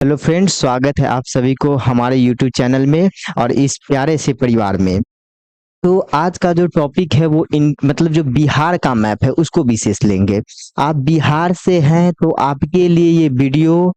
Hello friends, स्वागत है आप सभी को हमारे यूट्यूब चैनल में और इस प्यारे से परिवार में। तो आज का जो टॉपिक है वो इन मतलब जो बिहार का मैप है उसको विशेष लेंगे। आप बिहार से हैं तो आपके लिए ये वीडियो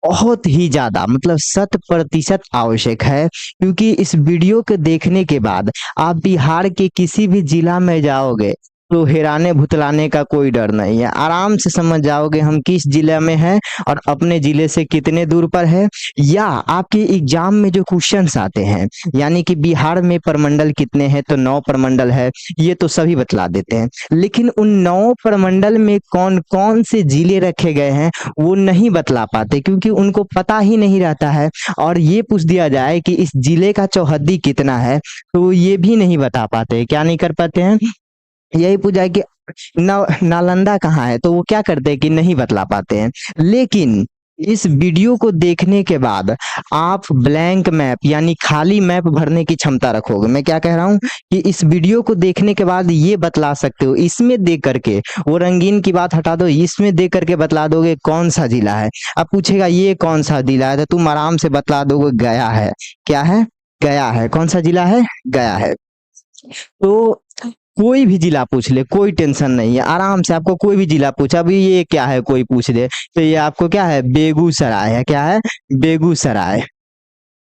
बहुत ही ज़्यादा मतलब 100% आवश्यक है, क्योंकि इस वीडियो को देखने के बाद आप बिहार के किसी भी जिला में जाओगे तो हैराने भुतलाने का कोई डर नहीं है। आराम से समझ जाओगे हम किस जिले में हैं और अपने जिले से कितने दूर पर है। या आपके एग्जाम में जो क्वेश्चंस आते हैं, यानी कि बिहार में प्रमंडल कितने हैं, तो 9 प्रमंडल है, ये तो सभी बतला देते हैं। लेकिन उन 9 प्रमंडल में कौन कौन से जिले रखे गए हैं वो नहीं बतला पाते, क्योंकि उनको पता ही नहीं रहता है। और ये पूछ दिया जाए कि इस जिले का चौहद्दी कितना है, तो ये भी नहीं बता पाते। क्या नहीं कर पाते हैं? यही पूछा है कि नालंदा कहाँ है, तो वो क्या करते हैं कि नहीं बतला पाते हैं। लेकिन इस वीडियो को देखने के बाद आप ब्लैंक मैप यानी खाली मैप भरने की क्षमता रखोगे। मैं क्या कह रहा हूँ कि इस वीडियो को देखने के बाद ये बतला सकते हो, इसमें देख करके, वो रंगीन की बात हटा दो, इसमें देख करके बतला दोगे कौन सा जिला है। अब पूछेगा ये कौन सा जिला है, तो तुम आराम से बतला दोगे गया है। क्या है? गया है। कौन सा जिला है? गया है। तो कोई भी जिला पूछ ले, कोई टेंशन नहीं है, आराम से आपको कोई भी जिला पूछा, अभी ये क्या है कोई पूछ दे तो ये आपको क्या है, बेगूसराय है। क्या है? बेगूसराय।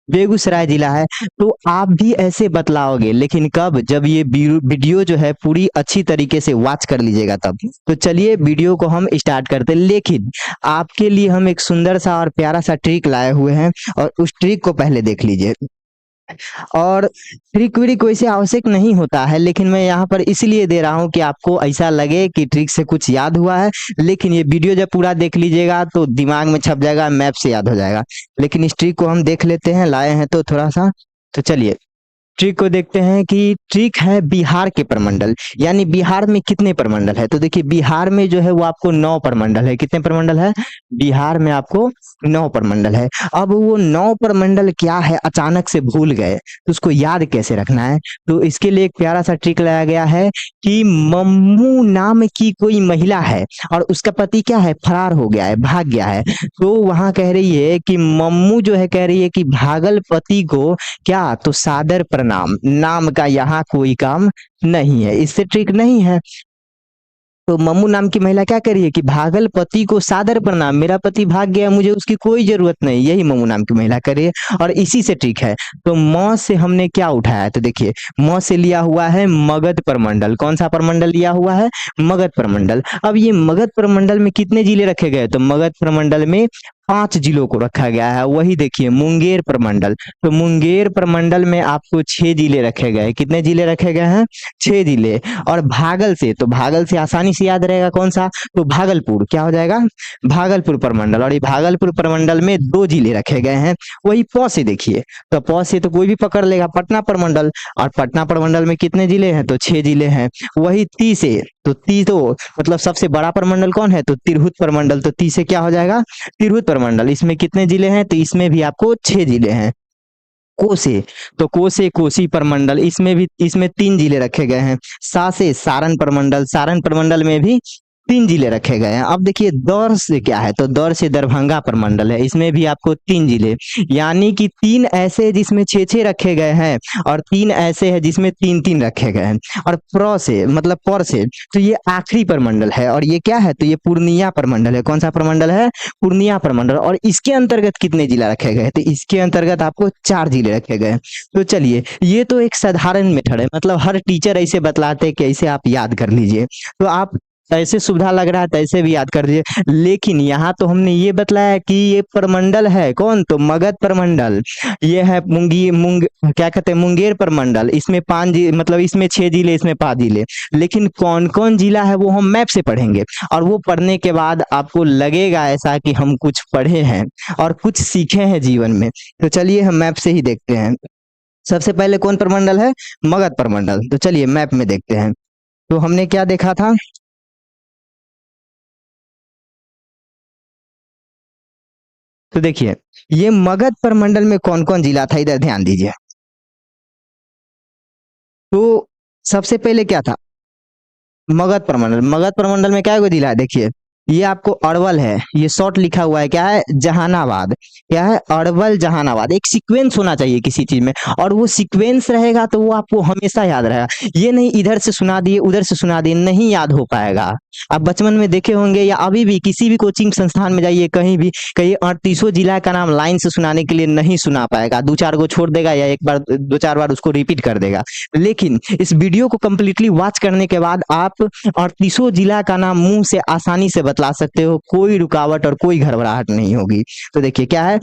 बेगूसराय जिला है। तो आप भी ऐसे बतलाओगे, लेकिन कब? जब ये वीडियो जो है पूरी अच्छी तरीके से वॉच कर लीजिएगा तब। तो चलिए वीडियो को हम स्टार्ट करते हैं। लेकिन आपके लिए हम एक सुंदर सा और प्यारा सा ट्रिक लाए हुए हैं, और उस ट्रिक को पहले देख लीजिए। और ट्रिक विक वैसे आवश्यक नहीं होता है, लेकिन मैं यहाँ पर इसलिए दे रहा हूँ कि आपको ऐसा लगे कि ट्रिक से कुछ याद हुआ है। लेकिन ये वीडियो जब पूरा देख लीजिएगा तो दिमाग में छप जाएगा, मैप से याद हो जाएगा। लेकिन इस ट्रिक को हम देख लेते हैं, लाए हैं तो थोड़ा सा। तो चलिए ट्रिक को देखते हैं कि ट्रिक है बिहार के प्रमंडल, यानी बिहार में कितने प्रमंडल है। तो देखिए बिहार में जो है वो आपको 9 प्रमंडल है। कितने प्रमंडल है? बिहार में आपको 9 प्रमंडल है। अब वो 9 प्रमंडल क्या है अचानक से भूल गए, तो उसको याद कैसे रखना है? तो इसके लिए एक प्यारा सा ट्रिक लाया गया है कि मम्मू नाम की कोई महिला है और उसका पति क्या है, फरार हो गया है, भाग गया है। तो वहां कह रही है कि मम्मू जो है कह रही है कि भागल पति को क्या, तो सादर प्रणाम। नाम का यहाँ कोई काम नहीं है, इससे ट्रिक नहीं है। तो मम्मू नाम की महिला क्या करिए कि भागल पति को सादर प्रणाम, मेरा पति भाग गया, मुझे उसकी कोई जरूरत नहीं, यही मम्मू नाम की महिला करिए। और इसी से ठीक है। तो म से हमने क्या उठाया है, तो देखिए म से लिया हुआ है मगध प्रमंडल। कौन सा प्रमंडल लिया हुआ है? मगध प्रमंडल। अब ये मगध प्रमंडल में कितने जिले रखे गए, तो मगध प्रमंडल में 5 जिलों को रखा गया है। वही देखिए मुंगेर प्रमंडल, तो मुंगेर प्रमंडल में आपको 6 जिले रखे गए। कितने जिले रखे गए हैं? 6 जिले। और भागल से, तो भागल से आसानी से याद रहेगा कौन सा, तो भागलपुर। क्या हो जाएगा? भागलपुर प्रमंडल। और ये भागलपुर प्रमंडल में 2 जिले रखे गए हैं। वही प से देखिए, तो प से तो कोई भी पकड़ लेगा, पटना प्रमंडल। और पटना प्रमंडल में कितने जिले हैं, तो 6 जिले हैं। वही ती से, तो ती तो मतलब सबसे बड़ा प्रमंडल कौन है, तो तिरहुत प्रमंडल। तो ती से क्या हो जाएगा, तिरहुत प्रमंडल। इसमें कितने जिले हैं, तो इसमें भी आपको 6 जिले हैं। कोसे, तो कोसे कोसी प्रमंडल, इसमें 3 जिले रखे गए हैं। सा से सारण प्रमंडल, सारण प्रमंडल में भी 3 जिले रखे गए हैं। अब देखिए दौर से क्या है, तो दौर से दरभंगा प्रमंडल है, इसमें भी आपको 3 जिले। यानी कि 3 ऐसे जिसमें 6-6 रखे गए हैं, और 3 ऐसे हैं जिसमें 3-3 रखे गए हैं। और प्र से मतलब पर से, तो ये आखिरी प्रमंडल है। और ये क्या है, तो ये पूर्णिया प्रमंडल है। कौन सा प्रमंडल है? पूर्णिया प्रमंडल। और इसके अंतर्गत कितने जिला रखे गए, तो इसके अंतर्गत आपको 4 जिले रखे गए। तो चलिए ये तो एक साधारण मेथड है, मतलब हर टीचर ऐसे बतलाते कि ऐसे आप याद कर लीजिए। तो आप ऐसे सुविधा लग रहा है तो ऐसे भी याद कर दीजिए। लेकिन यहाँ तो हमने ये बतलाया कि ये प्रमंडल है कौन, तो मगध प्रमंडल। ये है क्या कहते हैं, मुंगेर प्रमंडल। इसमें 5 मतलब इसमें 6 जिले, इसमें 5 जिले। लेकिन कौन कौन जिला है वो हम मैप से पढ़ेंगे, और वो पढ़ने के बाद आपको लगेगा ऐसा कि हम कुछ पढ़े हैं और कुछ सीखे हैं जीवन में। तो चलिए हम मैप से ही देखते हैं। सबसे पहले कौन प्रमंडल है? मगध प्रमंडल। तो चलिए मैप में देखते हैं। तो हमने क्या देखा था, तो देखिए ये मगध प्रमंडल में कौन कौन जिला था, इधर ध्यान दीजिए। तो सबसे पहले क्या था, मगध प्रमंडल। मगध प्रमंडल में क्या जिला है, देखिए ये आपको अरवल है, ये शॉर्ट लिखा हुआ है, क्या है, जहानाबाद। क्या है, अरवल जहानाबाद। एक सीक्वेंस होना चाहिए किसी चीज में, और वो सीक्वेंस रहेगा तो वो आपको हमेशा याद रहेगा। ये नहीं इधर से सुना दिए उधर से सुना दिए, नहीं याद हो पाएगा। आप बचपन में देखे होंगे या अभी भी किसी भी कोचिंग संस्थान में जाइए, कहीं भी कहीं 38 जिला का नाम लाइन से सुनाने के लिए नहीं सुना पाएगा, दो चार को छोड़ देगा या एक बार दो चार बार उसको रिपीट कर देगा। लेकिन इस वीडियो को कंप्लीटली वॉच करने के बाद आप 38 जिला का नाम मुंह से आसानी से बतला सकते हो, कोई रुकावट और कोई घबराहट नहीं होगी। तो देखिए क्या है,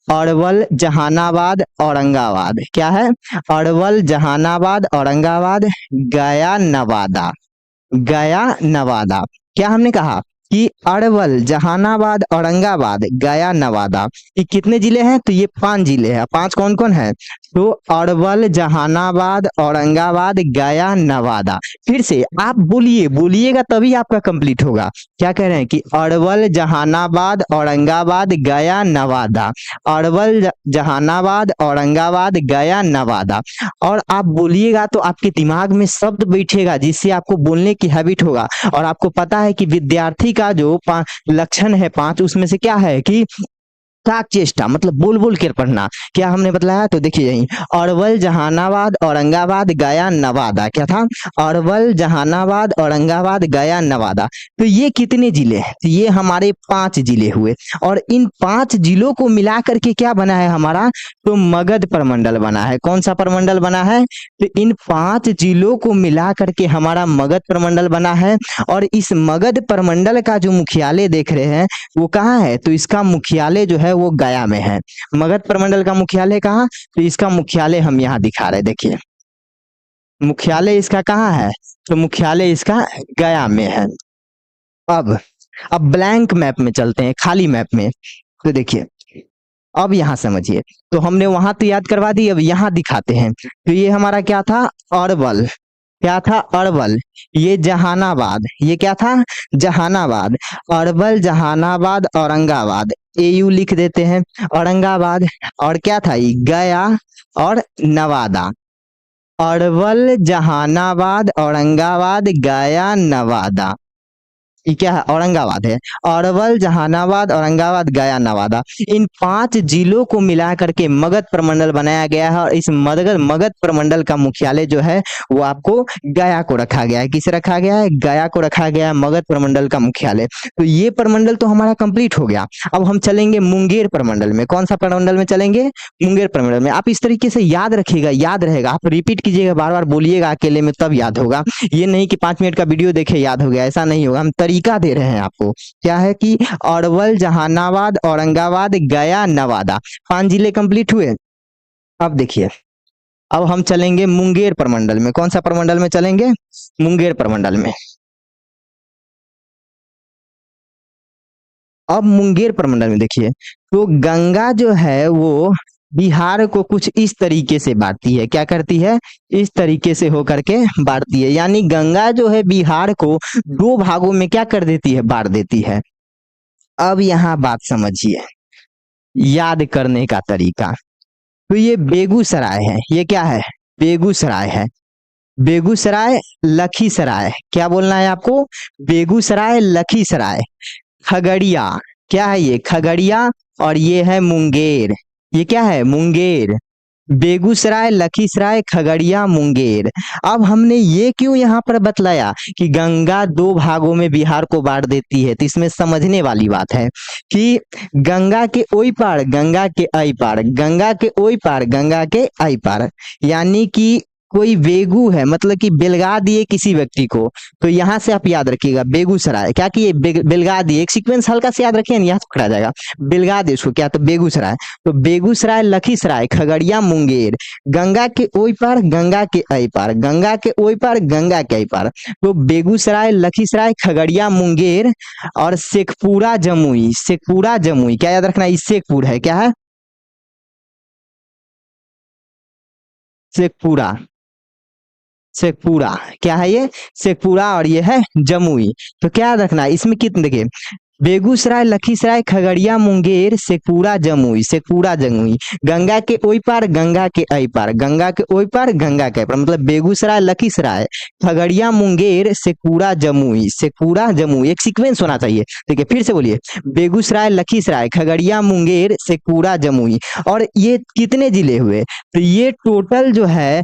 अरवल जहानाबाद औरंगाबाद। क्या है, अरवल जहानाबाद औरंगाबाद, गया नवादा। गया नवादा। क्या हमने कहा कि अरवल जहानाबाद औरंगाबाद गया नवादा, ये कितने जिले हैं, तो ये 5 जिले हैं। 5 कौन कौन है, तो अरवल जहानाबाद औरंगाबाद गया नवादा। फिर से आप बोलिएगा तभी आपका कंप्लीट होगा। क्या कह रहे हैं कि अरवल जहानाबाद औरंगाबाद गया नवादा, अरवल जहानाबाद औरंगाबाद गया नवादा। और आप बोलिएगा तो आपके दिमाग में शब्द बैठेगा, जिससे आपको बोलने की हैबिट होगा। और आपको पता है कि विद्यार्थी का जो लक्षण है 5, उसमें से क्या है कि काक चेष्टा, मतलब बोल बोल कर पढ़ना। क्या हमने बताया, तो देखिए यही, अरवल जहानाबाद औरंगाबाद गया नवादा। क्या था, अरवल जहानाबाद औरंगाबाद गया नवादा। तो ये कितने जिले हैं, तो ये हमारे 5 जिले हुए। और इन 5 जिलों को मिला करके क्या बना है हमारा, तो मगध प्रमंडल बना है। कौन सा प्रमंडल बना है, तो इन 5 जिलों को मिला करके हमारा मगध प्रमंडल बना है। और इस मगध प्रमंडल का जो मुख्यालय देख रहे हैं वो कहाँ है, तो इसका मुख्यालय जो है वो गया में है। मगध प्रमंडल का मुख्यालय कहाँ, तो इसका मुख्यालय हम यहाँ दिखा रहे, देखिए मुख्यालय इसका कहाँ है, तो मुख्यालय इसका गया में है। अब ब्लैंक मैप में चलते हैं, खाली मैप में। तो देखिए अब यहाँ समझिए, तो हमने वहां तो याद करवा दी, अब यहाँ दिखाते हैं। तो ये हमारा क्या था, अरवल। क्या था, अरवल। ये जहानाबाद, ये क्या था, जहानाबाद। अरवल जहानाबाद औरंगाबाद, एयू लिख देते हैं, औरंगाबाद। और क्या था, ये गया और नवादा। अरवल जहानाबाद औरंगाबाद गया नवादा, ये क्या है, औरंगाबाद है। अरवल जहानाबाद औरंगाबाद गया नवादा, इन 5 जिलों को मिला करके मगध प्रमंडल बनाया गया है। और इस मगध प्रमंडल का मुख्यालय जो है वो आपको गया को रखा गया है। किसे रखा गया है, गया को रखा गया है, मगध प्रमंडल का मुख्यालय। तो ये प्रमंडल तो हमारा कंप्लीट हो गया। अब हम चलेंगे मुंगेर प्रमंडल में। कौन सा प्रमंडल में चलेंगे, मुंगेर प्रमंडल में। आप इस तरीके से याद रखिएगा, याद रहेगा। आप रिपीट कीजिएगा, बार बार बोलिएगा अकेले में, तब याद होगा। ये नहीं कि 5 मिनट का वीडियो देखे याद हो गया, ऐसा नहीं होगा। हम तरीका दे रहे हैं आपको। क्या है कि अरवल जहानाबाद औरंगाबाद गया नवादा, 5 जिले कंप्लीट हुए। अब देखिए, अब हम चलेंगे मुंगेर प्रमंडल में। कौन सा प्रमंडल में चलेंगे, मुंगेर प्रमंडल में। अब मुंगेर प्रमंडल में देखिए, तो गंगा जो है वो बिहार को कुछ इस तरीके से बांटती है। क्या करती है, इस तरीके से होकर के बांटती है। यानी गंगा जो है बिहार को 2 भागों में क्या कर देती है, बांट देती है। अब यहाँ बात समझिए, याद करने का तरीका। तो ये बेगूसराय है, ये क्या है, बेगूसराय है। बेगूसराय लखीसराय, क्या बोलना है आपको, बेगूसराय लखीसराय। खगड़िया, क्या है ये, खगड़िया। और ये है मुंगेर, ये क्या है, मुंगेर। बेगूसराय लखीसराय खगड़िया मुंगेर। अब हमने ये क्यों यहाँ पर बतलाया कि गंगा 2 भागों में बिहार को बांट देती है, तो इसमें समझने वाली बात है कि गंगा के ओई पार गंगा के आई पार, गंगा के ओई पार गंगा के आई पार। यानी कि कोई बेगू है, मतलब कि बेलगा दिए किसी व्यक्ति को, तो यहाँ से आप याद रखिएगा बेगूसराय। क्या कि बेलगा दिए, एक सीक्वेंस हल्का से याद रखिए, यहाँ पकड़ा जाएगा। बेलगा दिए उसको, क्या, तो बेगूसराय। तो बेगूसराय लखीसराय खगड़िया मुंगेर, गंगा के ओई पार गंगा के आई पार, गंगा के ओई पार गंगा के आई पार। तो बेगूसराय लखीसराय खगड़िया मुंगेर और शेखपुरा जमुई। शेखपुरा जमुई, क्या याद रखना, इस शेखपुर है, क्या है, शेखपुरा। शेखपुरा क्या है, ये शेखपुरा। और ये है जमुई। तो क्या याद रखना, इसमें कितने, देखिए बेगूसराय, लखीसराय, खगड़िया, मुंगेर, शेखपुरा, जमुई, शेखपुरा, जमुई, गंगा के ओई पार, गंगा के आई पार, गंगा के ओई पार, गंगा के आई पार, मतलब बेगूसराय, लखीसराय, खगड़िया, मुंगेर, शेखपुरा, जमुई, शेखपुरा, जमुई, एक सीक्वेंस होना चाहिए। ठीक है, फिर से बोलिए, बेगूसराय, लखीसराय, खगड़िया, मुंगेर, शेखपुरा, जमुई। और ये कितने जिले हुए? तो ये टोटल जो है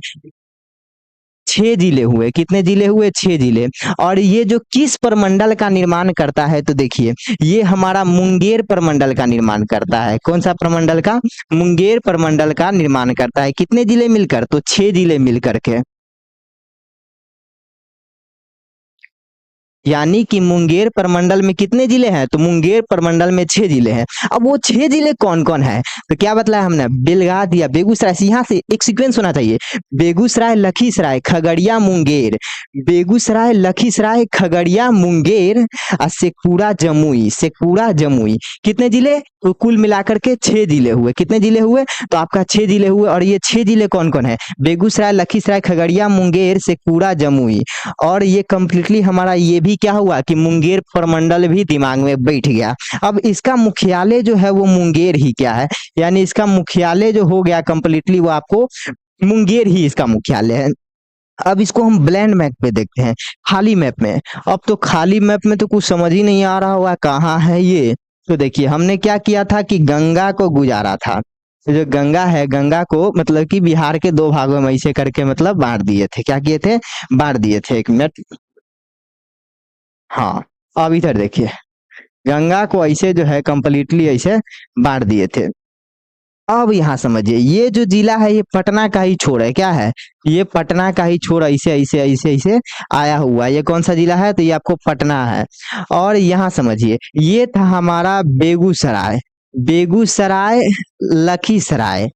6 जिले हुए। कितने जिले हुए? 6 जिले। और ये जो किस प्रमंडल का निर्माण करता है? तो देखिए, ये हमारा मुंगेर प्रमंडल का निर्माण करता है। कौन सा प्रमंडल का? मुंगेर प्रमंडल का निर्माण करता है। कितने जिले मिलकर? तो 6 जिले मिलकर के। यानी कि मुंगेर प्रमंडल में कितने जिले हैं? तो मुंगेर प्रमंडल में 6 जिले हैं। अब वो 6 जिले कौन कौन है? तो क्या बतलाया हमने? बेलगाद या बेगूसराय से, यहाँ से एक सीक्वेंस होना चाहिए। बेगूसराय, लखीसराय, खगड़िया, मुंगेर, बेगूसराय, लखीसराय, खगड़िया, मुंगेर और शेखपुरा, जमुई, शेखपुरा, जमुई। कितने जिले? तो कुल मिलाकर के 6 जिले हुए। कितने जिले हुए? तो आपका 6 जिले हुए। और ये 6 जिले कौन कौन है? बेगूसराय, लखीसराय, खगड़िया, मुंगेर, शेखपुरा, जमुई। और ये कंप्लीटली हमारा ये भी क्या हुआ कि मुंगेर प्रमंडल भी दिमाग में बैठ गया। अब इसका मुख्यालय जो है वो मुंगेर ही क्या है, यानी इसका मुख्यालय जो हो गया कंप्लीटली वो आपको मुंगेर ही इसका मुख्यालय है। अब इसको हम ब्लैंड मैप पे देखते हैं, खाली मैप में। अब तो खाली मैप में तो कुछ समझ ही नहीं आ रहा होगा कहाँ है ये। तो देखिए, हमने क्या किया था कि गंगा को गुजारा था। तो जो गंगा है, गंगा को मतलब कि बिहार के 2 भागों में ऐसे करके मतलब बांट दिए थे। क्या किए थे? बांट दिए थे। 1 मिनट। हाँ, अब इधर देखिए, गंगा को ऐसे जो है कंप्लीटली ऐसे बांट दिए थे। अब यहाँ समझिए, ये जो जिला है ये पटना का ही छोर है। क्या है? ये पटना का ही छोर ऐसे ऐसे ऐसे ऐसे आया हुआ। ये कौन सा जिला है? तो ये आपको पटना है। और यहाँ समझिए, ये था हमारा बेगूसराय, बेगूसराय, लखीसराय,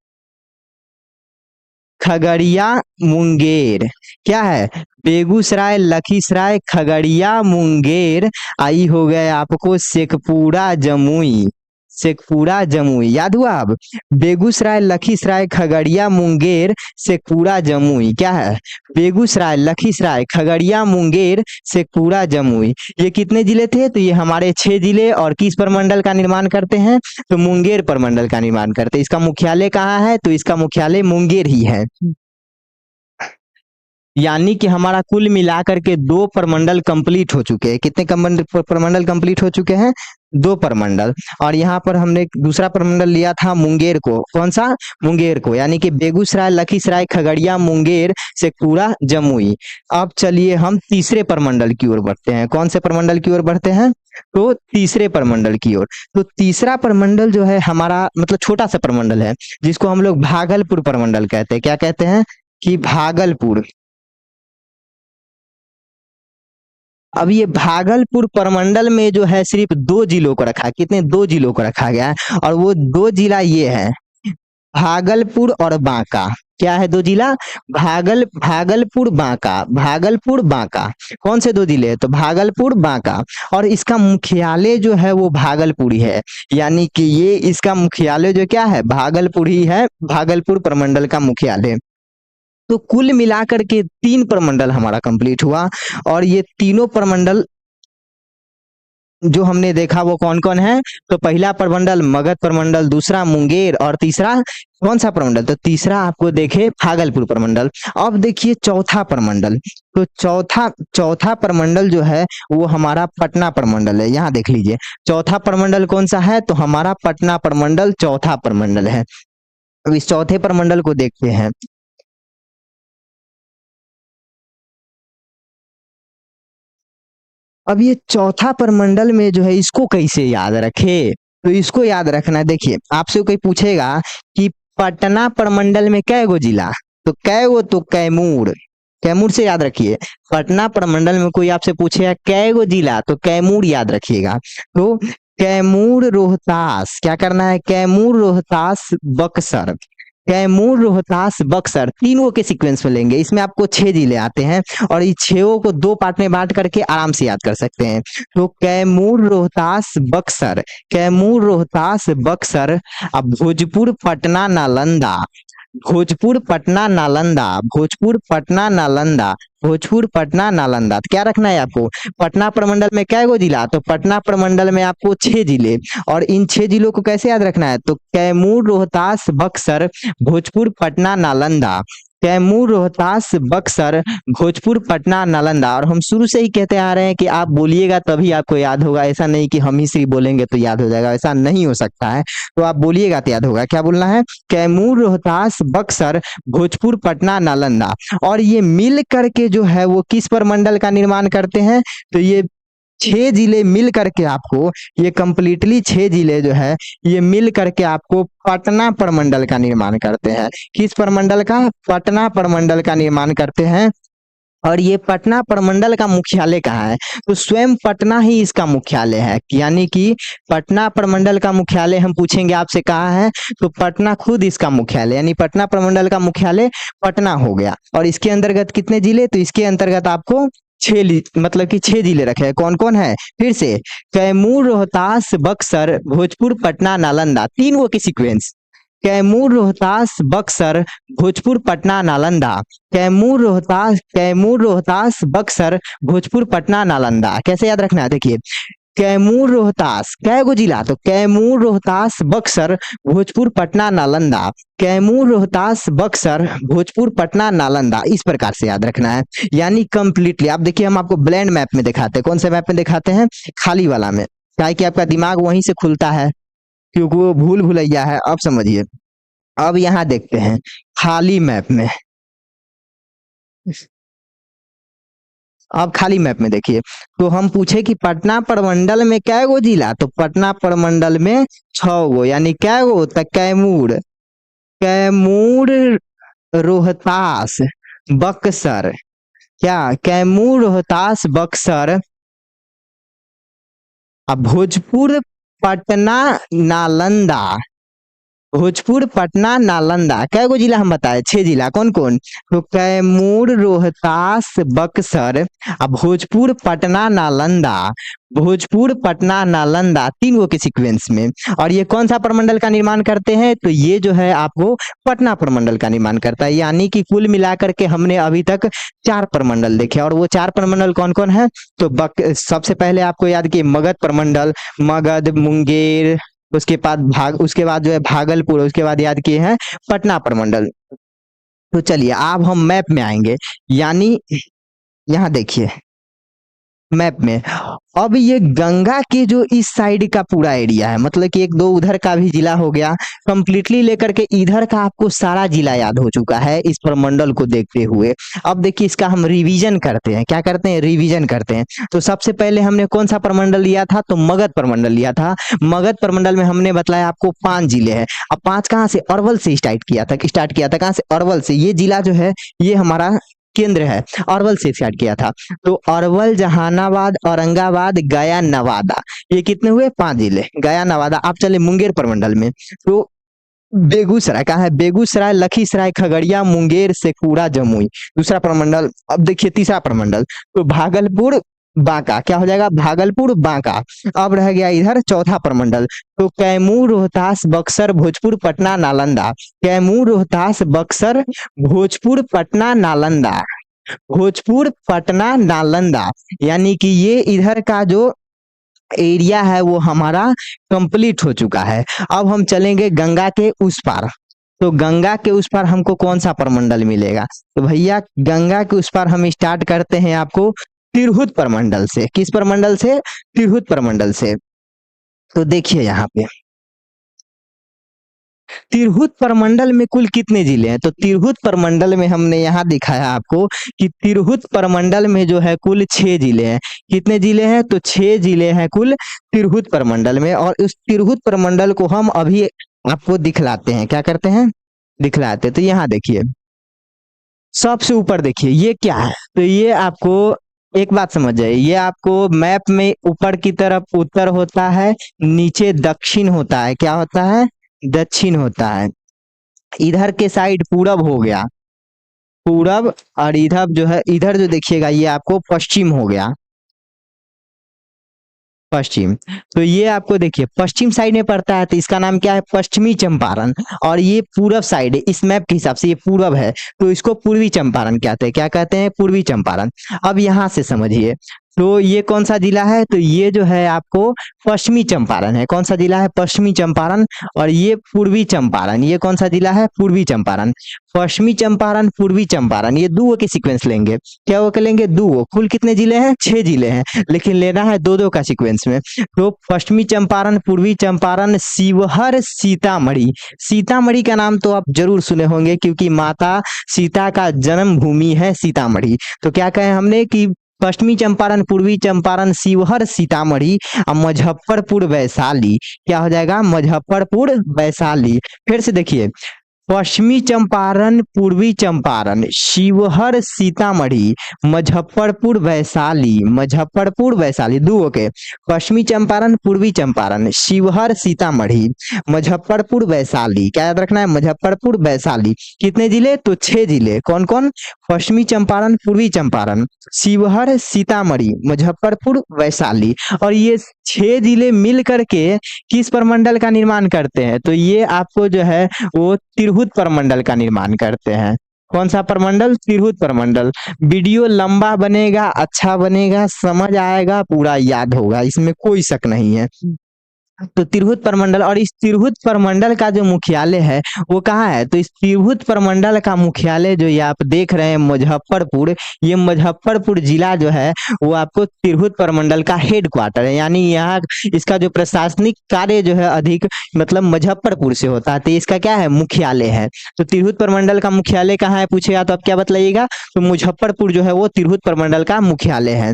खगड़िया, मुंगेर। क्या है? बेगूसराय, लखीसराय, खगड़िया, मुंगेर। आई हो गए आपको शेखपुरा, जमुई, शेखपुरा, जमुई। याद हुआ? अब बेगूसराय, लखीसराय, खगड़िया, मुंगेर, शेखपुरा, जमुई। क्या है? बेगूसराय, लखीसराय, खगड़िया, मुंगेर, शेखपुरा, जमुई। ये कितने जिले थे? तो ये हमारे 6 जिले। और किस प्रमंडल का निर्माण करते हैं? तो मुंगेर प्रमंडल का निर्माण करते हैं। इसका मुख्यालय कहाँ है? तो इसका मुख्यालय मुंगेर ही है। यानी कि हमारा कुल मिलाकर के 2 प्रमंडल कंप्लीट हो चुके हैं। कितने प्रमंडल कंप्लीट हो चुके हैं? 2 प्रमंडल। और यहाँ पर हमने एक दूसरा प्रमंडल लिया था मुंगेर को। कौन सा? मुंगेर को। यानी कि बेगूसराय, लखीसराय, खगड़िया, मुंगेर, शेखपुरा, जमुई। अब चलिए हम तीसरे प्रमंडल की ओर बढ़ते हैं। कौन से प्रमंडल की ओर बढ़ते हैं? तो तीसरे प्रमंडल की ओर। तो तीसरा प्रमंडल जो है हमारा मतलब छोटा सा प्रमंडल है, जिसको हम लोग भागलपुर प्रमंडल कहते हैं। क्या कहते हैं? कि भागलपुर। अब ये भागलपुर प्रमंडल में जो है सिर्फ 2 जिलों को रखा। कितने? 2 जिलों को रखा गया है। और वो 2 जिला ये है, भागलपुर और बांका। क्या है? 2 जिला, भागलपुर, बांका, भागलपुर, बांका। कौन से 2 जिले? तो भागलपुर, बांका। और इसका मुख्यालय जो है वो भागलपुर ही है। यानी कि ये इसका मुख्यालय जो क्या है? भागलपुर ही है, भागलपुर प्रमंडल का मुख्यालय। तो कुल मिलाकर के 3 प्रमंडल हमारा कंप्लीट हुआ। और ये तीनों प्रमंडल जो हमने देखा वो कौन कौन है? तो पहला प्रमंडल मगध प्रमंडल, दूसरा मुंगेर, और तीसरा कौन सा प्रमंडल? तो तीसरा आपको देखे भागलपुर प्रमंडल। अब देखिए चौथा प्रमंडल। तो चौथा प्रमंडल जो है वो हमारा पटना प्रमंडल है। यहाँ देख लीजिए, चौथा प्रमंडल कौन सा है? तो हमारा पटना प्रमंडल चौथा प्रमंडल है। अब इस चौथे प्रमंडल को देखते हैं। अब ये चौथा प्रमंडल में जो है इसको कैसे याद रखे? तो इसको याद रखना, देखिए आपसे कोई पूछेगा कि पटना प्रमंडल में कै गो जिला? तो कै गो? तो कैमूर। कैमूर से याद रखिए। पटना प्रमंडल में कोई आपसे पूछेगा कै गो जिला? तो कैमूर याद रखिएगा। तो कैमूर, रोहतास। क्या करना है? कैमूर, रोहतास, बक्सर। कैमूर, रोहतास, बक्सर, तीनों के सीक्वेंस में लेंगे। इसमें आपको 6 जिले आते हैं। और इस 6 को 2 पार्ट में बांट करके आराम से याद कर सकते हैं। तो कैमूर, रोहतास, बक्सर, कैमूर, रोहतास, बक्सर। अब भोजपुर, पटना, नालंदा। भोजपुर पटना नालंदा, भोजपुर पटना नालंदा, भोजपुर पटना नालंदा। तो क्या रखना है आपको, पटना प्रमंडल में क्या गो जिला, तो पटना प्रमंडल में आपको 6 जिले, और इन 6 जिलों को कैसे याद रखना है, तो कैमूर, रोहतास, बक्सर, भोजपुर, पटना, नालंदा। कैमूर, रोहतास, बक्सर, भोजपुर, पटना, नालंदा। और हम शुरू से ही कहते आ रहे हैं कि आप बोलिएगा तभी आपको याद होगा, ऐसा नहीं कि हम ही सिर्फ बोलेंगे तो याद हो जाएगा, ऐसा नहीं हो सकता है। तो आप बोलिएगा तो याद होगा। क्या बोलना है, कैमूर, रोहतास, बक्सर, भोजपुर, पटना, नालंदा। और ये मिल करके जो है वो किस प्रमंडल का निर्माण करते हैं, तो ये 6 जिले मिल करके आपको, ये कंप्लीटली 6 जिले जो है ये मिल करके आपको पटना प्रमंडल का निर्माण करते हैं। किस प्रमंडल का, पटना प्रमंडल का निर्माण करते हैं। और ये पटना प्रमंडल का मुख्यालय कहाँ है, तो स्वयं पटना ही इसका मुख्यालय है। यानी कि पटना प्रमंडल का मुख्यालय हम पूछेंगे आपसे कहाँ है, तो पटना खुद इसका मुख्यालय, यानी पटना प्रमंडल का मुख्यालय पटना हो गया। और इसके अंतर्गत कितने जिले, तो इसके अंतर्गत आपको 6 मतलब कि 6 जिले रखे हैं। कौन कौन है, फिर से, कैमूर, रोहतास, बक्सर, भोजपुर, पटना, नालंदा, 3 वो की सीक्वेंस। कैमूर, रोहतास, बक्सर, भोजपुर, पटना, नालंदा। कैमूर, रोहतास, कैमूर, रोहतास, बक्सर, भोजपुर, पटना, नालंदा। कैसे याद रखना है, देखिए, कैमूर, रोहतास, कै गो जिला, तो कैमूर, रोहतास, बक्सर, भोजपुर, पटना, नालंदा। कैमूर, रोहतास, बक्सर, भोजपुर, पटना, नालंदा। इस प्रकार से याद रखना है, यानी कंप्लीटली। आप देखिए, हम आपको ब्लैंड मैप में दिखाते हैं। कौन से मैप में दिखाते हैं, खाली वाला में, क्या कि आपका दिमाग वहीं से खुलता है, क्योंकि वो भूल भुलैया है। अब समझिए, अब यहाँ देखते हैं खाली मैप में। अब खाली मैप में देखिए, तो हम पूछे कि पटना प्रमंडल में कै गो जिला, तो पटना प्रमंडल में 6 गो, यानी कै गो, तो कैमूर, कैमूर, रोहतास, बक्सर, क्या कैमूर, रोहतास, बक्सर, अब भोजपुर, पटना, नालंदा। भोजपुर, पटना, नालंदा, कै गो जिला हम बताए, 6 जिला। कौन कौन, तो कैमूर, रोहतास, बक्सर, अब भोजपुर, पटना, नालंदा। भोजपुर, पटना, नालंदा, 3 गो के सीक्वेंस में। और ये कौन सा प्रमंडल का निर्माण करते हैं, तो ये जो है आपको पटना प्रमंडल का निर्माण करता है। यानी कि कुल मिलाकर के हमने अभी तक 4 प्रमंडल देखे, और वो 4 प्रमंडल कौन कौन है, तो सबसे पहले आपको याद कि मगध प्रमंडल, मगध, मुंगेर, उसके बाद जो है भागलपुर, उसके बाद याद किए हैं पटना प्रमंडल। तो चलिए अब हम मैप में आएंगे, यानी यहाँ देखिए मैप में, अब ये गंगा के जो इस साइड का पूरा एरिया है, मतलब कि 1 2 उधर का भी जिला हो गया, कंप्लीटली लेकर के इधर का आपको सारा जिला याद हो चुका है इस प्रमंडल को देखते हुए। अब देखिए इसका हम रिवीजन करते हैं, क्या करते हैं, रिवीजन करते हैं। तो सबसे पहले हमने कौन सा प्रमंडल लिया था, तो मगध प्रमंडल लिया था। मगध प्रमंडल में हमने बताया आपको 5 जिले हैं। अब 5 कहाँ से, अरवल से स्टार्ट किया था, कहाँ से, अरवल से। ये जिला जो है ये हमारा केंद्र है, अरवल से स्टार्ट किया था। तो अरवल, जहानाबाद, औरंगाबाद, गया, नवादा, ये कितने हुए, 5 जिले, गया, नवादा। आप चले मुंगेर प्रमंडल में, तो बेगूसराय कहाँ है, बेगूसराय, लखीसराय, खगड़िया, मुंगेर, शेखपुरा, जमुई, दूसरा प्रमंडल। अब देखिए तीसरा प्रमंडल, तो भागलपुर, बांका, क्या हो जाएगा, भागलपुर, बांका। अब रह गया इधर चौथा प्रमंडल, तो कैमूर, रोहतास, बक्सर, भोजपुर, पटना, नालंदा। कैमूर, रोहतास, बक्सर, भोजपुर, पटना, नालंदा। भोजपुर, पटना, नालंदा, यानी कि ये इधर का जो एरिया है वो हमारा कंप्लीट हो चुका है। अब हम चलेंगे गंगा के उस पार, तो गंगा के उस पार हमको कौन सा प्रमंडल मिलेगा, तो भैया गंगा के उस पार हम स्टार्ट करते हैं आपको तिरहुत प्रमंडल से। किस प्रमंडल से, तिरहुत प्रमंडल से। तो देखिए यहाँ पे तिरहुत प्रमंडल में कुल कितने जिले हैं, तो तिरहुत प्रमंडल में हमने यहाँ दिखाया आपको कि तिरहुत प्रमंडल में जो है कुल 6 जिले हैं। कितने जिले हैं, तो 6 जिले हैं कुल तिरहुत प्रमंडल में। और उस तिरहुत प्रमंडल को हम अभी आपको दिखलाते हैं, क्या करते हैं, दिखलाते हैं। तो यहाँ देखिए सबसे ऊपर देखिए ये क्या है, तो ये आपको एक बात समझ जाए, ये आपको मैप में ऊपर की तरफ उत्तर होता है, नीचे दक्षिण होता है, क्या होता है, दक्षिण होता है। इधर के साइड पूरब हो गया, पूरब, और इधर जो है, इधर जो देखिएगा ये आपको पश्चिम हो गया। पश्चिम। तो ये आपको देखिए पश्चिम साइड में पड़ता है, तो इसका नाम क्या है, पश्चिमी चंपारण। और ये पूरब साइड है, इस मैप के हिसाब से ये पूरब है, तो इसको पूर्वी चंपारण कहते हैं। क्या कहते हैं, पूर्वी चंपारण। अब यहाँ से समझिए, तो ये कौन सा जिला है, तो ये जो है आपको पश्चिमी चंपारण है। कौन सा जिला है, पश्चिमी चंपारण। और ये पूर्वी चंपारण, ये कौन सा जिला है, पूर्वी चंपारण। पश्चिमी चंपारण, पूर्वी चंपारण, ये दो के सीक्वेंस लेंगे। क्या वो लेंगे, दो। कुल कितने जिले हैं, 6 जिले हैं, लेकिन लेना है दो दो का सीक्वेंस में। तो पश्चिमी चंपारण, पूर्वी चंपारण, शिवहर, सीतामढ़ी। सीतामढ़ी का नाम तो आप जरूर सुने होंगे, क्योंकि माता सीता का जन्म भूमि है सीतामढ़ी। तो क्या कहें हमने कि पश्चिमी चंपारण, पूर्वी चंपारण, शिवहर, सीतामढ़ी और मुजफ्फरपुर, वैशाली। क्या हो जाएगा, मुजफ्फरपुर, वैशाली। फिर से देखिए, पश्चिमी चंपारण, पूर्वी चंपारण, शिवहर, सीतामढ़ी, मुजफ्फरपुर, वैशाली। मुजफ्फरपुर, वैशाली, दो के। पश्चिमी चंपारण, पूर्वी चंपारण, शिवहर, सीतामढ़ी, मुजफ्फरपुर, वैशाली। क्या याद रखना है, मुजफ्फरपुर, वैशाली। कितने जिले, तो 6 जिले। कौन कौन, पश्चिमी चंपारण, पूर्वी चंपारण, शिवहर, सीतामढ़ी, मुजफ्फरपुर, वैशाली। और ये 6 जिले मिल करके किस प्रमंडल का निर्माण करते हैं, तो ये आपको जो है वो तिरहुत प्रमंडल का निर्माण करते हैं। कौन सा प्रमंडल, तिरहुत प्रमंडल। वीडियो लंबा बनेगा, अच्छा बनेगा, समझ आएगा, पूरा याद होगा, इसमें कोई शक नहीं है। तो तिरहुत प्रमंडल, और इस तिरहुत प्रमंडल का जो मुख्यालय है वो कहाँ है, तो इस तिरहुत प्रमंडल का मुख्यालय जो ये आप देख रहे हैं मुजफ्फरपुर, ये मुजफ्फरपुर जिला जो है वो आपको तिरहुत प्रमंडल का हेड क्वार्टर है। यानी यहाँ इसका जो प्रशासनिक कार्य जो है अधिक मतलब मुजफ्फरपुर से होता है, तो इसका क्या है, मुख्यालय है। तो तिरहुत प्रमंडल का मुख्यालय कहाँ है पूछेगा तो आप क्या बतलाइएगा, तो मुजफ्फरपुर जो है वो तिरहुत प्रमंडल का मुख्यालय है।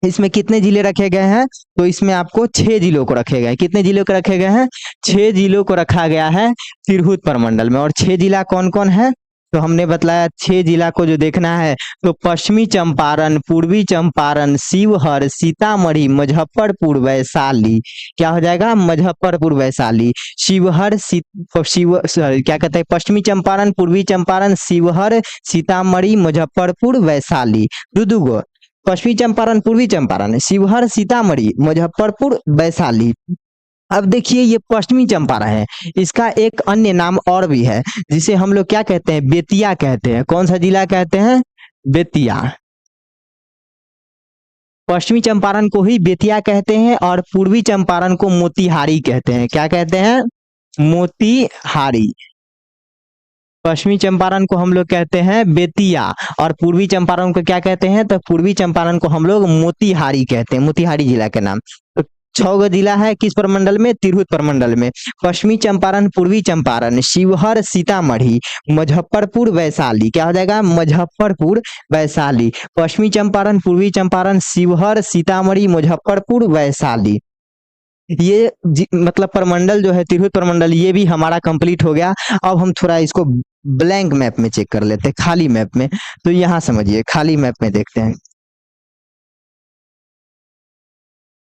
इसमें कितने जिले रखे गए हैं, तो इसमें आपको 6 जिलों को रखे गए हैं। कितने जिलों को रखे गए हैं, 6 जिलों को रखा गया है तिरहुत प्रमंडल में। और 6 जिला कौन कौन है, तो हमने बतलाया 6 जिला को जो देखना है, तो पश्चिमी चंपारण, पूर्वी चंपारण, शिवहर, सीतामढ़ी, मुजफ्फरपुर, वैशाली। क्या हो जाएगा, मुजफ्फरपुर, वैशाली। शिवहर, क्या कहते हैं, पश्चिमी चंपारण, पूर्वी चंपारण, शिवहर, सीतामढ़ी, मुजफ्फरपुर, वैशाली। दो पश्चिमी चंपारण, पूर्वी चंपारण, शिवहर, सीतामढ़ी, मुजफ्फरपुर, वैशाली। अब देखिए ये पश्चिमी चंपारण है, इसका एक अन्य नाम और भी है, जिसे हम लोग क्या कहते हैं, बेतिया कहते हैं। कौन सा जिला कहते हैं, बेतिया। पश्चिमी चंपारण को ही बेतिया कहते हैं, और पूर्वी चंपारण को मोतिहारी कहते हैं। क्या कहते हैं, मोतिहारी। पश्चिमी चंपारण को हम लोग कहते हैं बेतिया, और पूर्वी चंपारण को क्या कहते हैं, तो पूर्वी चंपारण को हम लोग मोतिहारी कहते हैं, मोतिहारी जिला के नाम। तो 6 जिला है किस प्रमंडल में, तिरहुत प्रमंडल में। पश्चिमी चंपारण, पूर्वी चंपारण, शिवहर, सीतामढ़ी, मुजफ्फरपुर, वैशाली। क्या हो जाएगा, मुजफ्फरपुर, वैशाली। पश्चिमी चंपारण, पूर्वी चंपारण, शिवहर, सीतामढ़ी, मुजफ्फरपुर, वैशाली। ये मतलब प्रमंडल जो है तिरहुत प्रमंडल, ये भी हमारा कंप्लीट हो गया। अब हम थोड़ा इसको ब्लैंक मैप में चेक कर लेते हैं, खाली मैप में। तो यहाँ समझिए, खाली मैप में देखते हैं,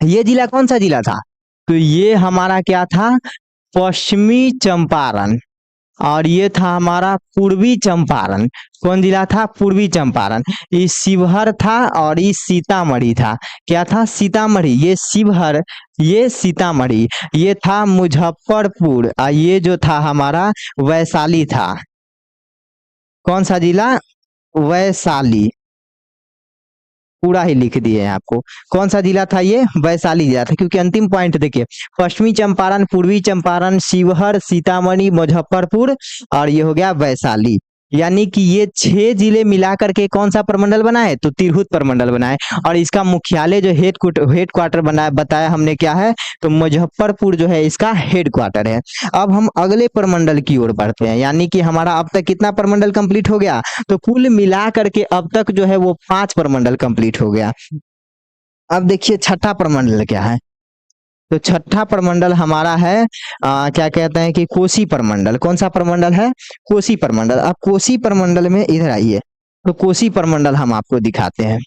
ये जिला कौन सा जिला था, तो ये हमारा क्या था, पश्चिमी चंपारण। और ये था हमारा पूर्वी चंपारण। कौन जिला था, पूर्वी चंपारण। ये शिवहर था और ये सीतामढ़ी था। क्या था, सीतामढ़ी। ये शिवहर, ये सीतामढ़ी, ये था मुजफ्फरपुर, और ये जो था हमारा वैशाली था। कौन सा जिला, वैशाली। पूरा ही लिख दिए हैं आपको। कौन सा जिला था, ये वैशाली जिला था, क्योंकि अंतिम पॉइंट देखिए, पश्चिमी चंपारण, पूर्वी चंपारण, शिवहर, सीतामढ़ी, मुजफ्फरपुर, और ये हो गया वैशाली। यानी कि ये 6 जिले मिलाकर के कौन सा प्रमंडल बनाए, तो तिरहुत प्रमंडल बनाए। और इसका मुख्यालय जो हेड क्वार्टर बनाया बताया हमने क्या है, तो मुजफ्फरपुर जो है इसका हेड क्वार्टर है। अब हम अगले प्रमंडल की ओर बढ़ते हैं, यानी कि हमारा अब तक कितना प्रमंडल कंप्लीट हो गया, तो कुल मिला करके अब तक जो है वो 5 प्रमंडल कंप्लीट हो गया। अब देखिए छठा प्रमंडल क्या है, तो छठा प्रमंडल हमारा है क्या कहते हैं कि कोसी प्रमंडल। कौन सा प्रमंडल है, कोसी प्रमंडल। अब कोसी प्रमंडल में इधर आइए, तो कोसी प्रमंडल हम आपको दिखाते हैं।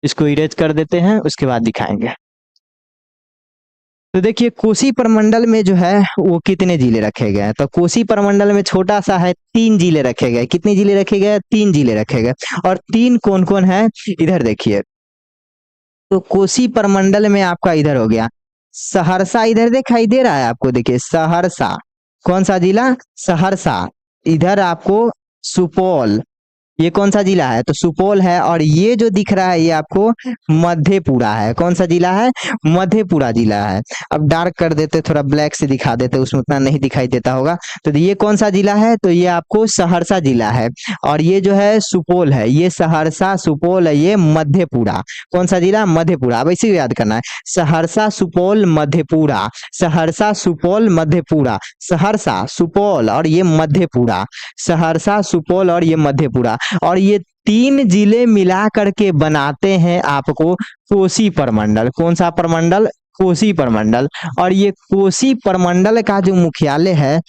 इसको इरेज कर देते हैं, उसके बाद दिखाएंगे। तो देखिए कोसी प्रमंडल में जो है वो कितने जिले रखे गए हैं, तो कोसी प्रमंडल में छोटा सा है, 3 जिले रखे गए। कितने जिले रखे गए, 3 जिले रखे गए। और 3 कौन कौन है, इधर देखिए, तो कोसी प्रमंडल में आपका इधर हो गया सहरसा, इधर दिखाई दे रहा है आपको, देखिए सहरसा, कौन सा जिला, सहरसा। इधर आपको सुपौल, ये कौन सा जिला है, तो सुपौल है। और ये जो दिख रहा है ये आपको मधेपुरा है, कौन सा जिला है, मधेपुरा जिला है। अब डार्क कर देते, थोड़ा ब्लैक से दिखा देते, उसमें उतना नहीं दिखाई देता होगा। तो ये कौन सा जिला है, तो ये आपको सहरसा जिला है। और ये जो है सुपौल है, ये सहरसा सुपौल है, ये मधेपुरा, कौन सा जिला, मधेपुरा। अब इसी को याद करना है, सहरसा सुपौल मधेपुरा, सहरसा सुपौल मधेपुरा, सहरसा सुपौल और ये मधेपुरा, सहरसा सुपौल और ये मधेपुरा। और ये तीन जिले मिला करके बनाते हैं आपको कोसी प्रमंडल, कौन सा प्रमंडल, कोसी प्रमंडल। और ये कोसी प्रमंडल का जो मुख्यालय है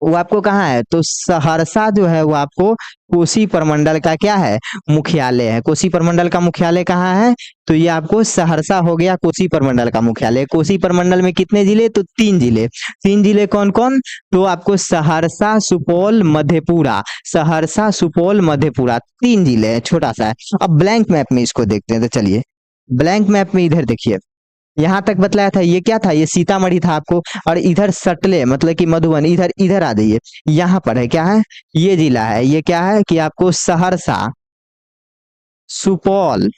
वो आपको कहाँ है, तो सहरसा जो है वो आपको कोसी प्रमंडल का क्या है, मुख्यालय है। कोसी प्रमंडल का मुख्यालय कहाँ है, तो ये आपको सहरसा हो गया कोसी प्रमंडल का मुख्यालय। कोसी प्रमंडल में कितने जिले, तो तीन जिले। तीन जिले कौन कौन, तो आपको सहरसा सुपौल मधेपुरा, सहरसा सुपौल मधेपुरा, तीन जिले है, छोटा सा है। अब ब्लैंक मैप में इसको देखते हैं, तो चलिए ब्लैंक मैप में इधर देखिए, यहाँ तक बतलाया था, ये क्या था, ये सीतामढ़ी था आपको। और इधर सटले मतलब कि मधुबन, इधर इधर आ जाइए, यहाँ पर है क्या है, ये जिला है, ये क्या है कि आपको सहरसा सुपौल,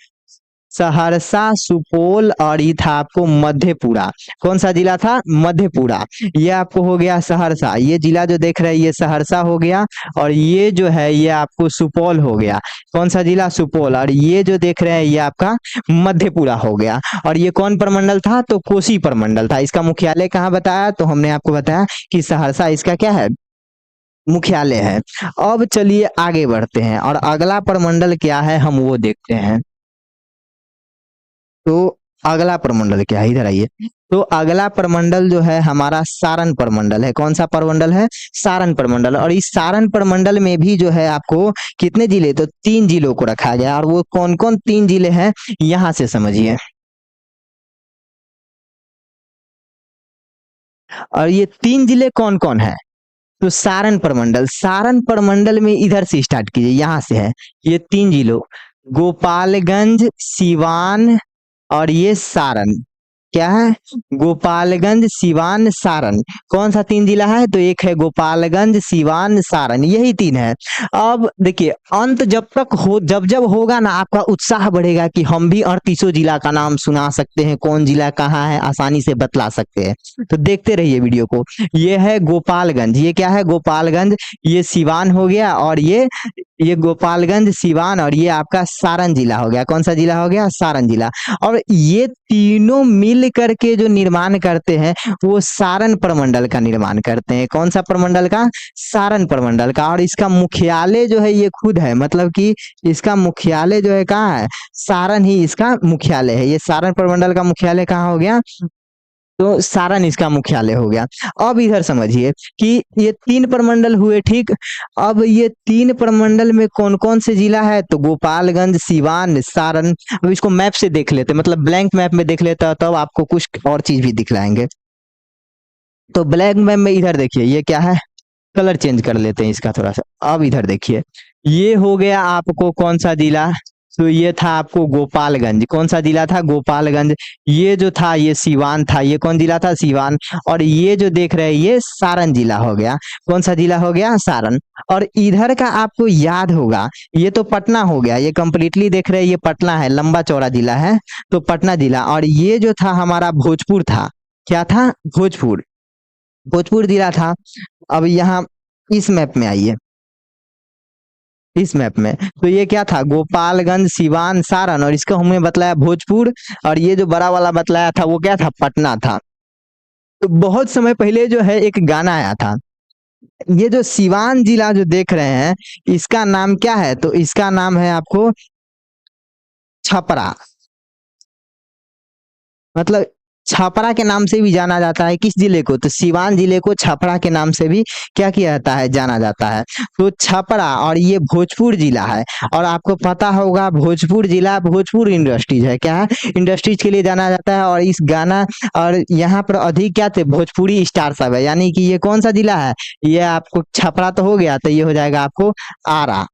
सहरसा सुपौल और ये था आपको मधेपुरा, कौन सा जिला था, मधेपुरा। ये आपको हो गया सहरसा, ये जिला जो देख रहे हैं ये सहरसा हो गया। और ये जो है ये आपको सुपौल हो गया, कौन सा जिला, सुपौल। और ये जो देख रहे हैं ये आपका मधेपुरा हो गया। और ये कौन प्रमंडल था, तो कोसी प्रमंडल था। इसका मुख्यालय कहाँ बताया, तो हमने आपको बताया कि सहरसा इसका क्या है, मुख्यालय है। अब चलिए आगे बढ़ते हैं और अगला प्रमंडल क्या है हम वो देखते हैं। तो अगला प्रमंडल क्या है, इधर आइए। तो अगला प्रमंडल जो है हमारा सारण प्रमंडल है, कौन सा प्रमंडल है, सारण प्रमंडल। और इस सारण प्रमंडल में भी जो है आपको कितने जिले, तो तीन जिलों को रखा गया। और वो कौन कौन तीन जिले हैं, यहां से समझिए। और ये तीन जिले कौन कौन है, तो सारण प्रमंडल, सारण प्रमंडल में इधर से स्टार्ट कीजिए, यहां से है ये तीन जिलों, गोपालगंज, सिवान और ये सारण, क्या है, गोपालगंज सिवान सारण। कौन सा तीन जिला है, तो एक है गोपालगंज सिवान सारण, यही तीन है। अब देखिए अंत जब तक हो, जब जब होगा ना आपका उत्साह बढ़ेगा कि हम भी 38 जिला का नाम सुना सकते हैं, कौन जिला कहाँ है आसानी से बतला सकते हैं। तो देखते रहिए वीडियो को। ये है गोपालगंज, ये क्या है, गोपालगंज, ये सिवान हो गया। और ये गोपालगंज सिवान और ये आपका सारण जिला हो गया, कौन सा जिला हो गया, सारण जिला। और ये तीनों मिल करके जो निर्माण करते हैं वो सारण प्रमंडल का निर्माण करते हैं, कौन सा प्रमंडल का, सारण प्रमंडल का। और इसका मुख्यालय जो है ये खुद है, मतलब कि इसका मुख्यालय जो है कहाँ है, सारण ही इसका मुख्यालय है। ये सारण प्रमंडल का मुख्यालय कहाँ हो गया, तो सारण इसका मुख्यालय हो गया। अब इधर समझिए कि ये तीन प्रमंडल हुए, ठीक। अब ये तीन प्रमंडल में कौन कौन से जिला है, तो गोपालगंज सिवान सारण। अब इसको मैप से देख लेते, मतलब ब्लैंक मैप में देख लेता तब आपको कुछ और चीज भी दिखलाएंगे। तो ब्लैंक मैप में इधर देखिए ये क्या है, कलर चेंज कर लेते हैं इसका थोड़ा सा। अब इधर देखिए ये हो गया आपको कौन सा जिला, तो ये था आपको गोपालगंज, कौन सा जिला था, गोपालगंज। ये जो था ये सिवान था, ये कौन जिला था, सिवान। और ये जो देख रहे हैं ये सारण जिला हो गया, कौन सा जिला हो गया, सारण। और इधर का आपको याद होगा ये तो पटना हो गया, ये कंप्लीटली देख रहे हैं ये पटना है, लंबा चौड़ा जिला है, तो पटना जिला। और ये जो था हमारा भोजपुर था, क्या था, भोजपुर, भोजपुर जिला था। अब यहाँ इस मैप में आइए, इस मैप में तो ये क्या था, गोपालगंज सिवान सारण। और इसको हमने बतलाया भोजपुर। और ये जो बड़ा वाला बतलाया था वो क्या था, पटना था। तो बहुत समय पहले जो है एक गाना आया था, ये जो सिवान जिला जो देख रहे हैं इसका नाम क्या है, तो इसका नाम है आपको छपरा, मतलब छपरा के नाम से भी जाना जाता है किस जिले को, तो सिवान जिले को छपरा के नाम से भी क्या किया जाता है, जाना जाता है। तो छपरा और ये भोजपुर जिला है। और आपको पता होगा भोजपुर जिला भोजपुर इंडस्ट्रीज है, क्या है, इंडस्ट्रीज के लिए जाना जाता है। और इस गाना और यहाँ पर अधिक क्या थे, भोजपुरी स्टार सब है। यानी कि ये कौन सा जिला है, ये आपको छपरा तो हो गया, तो ये हो जाएगा आपको आरा,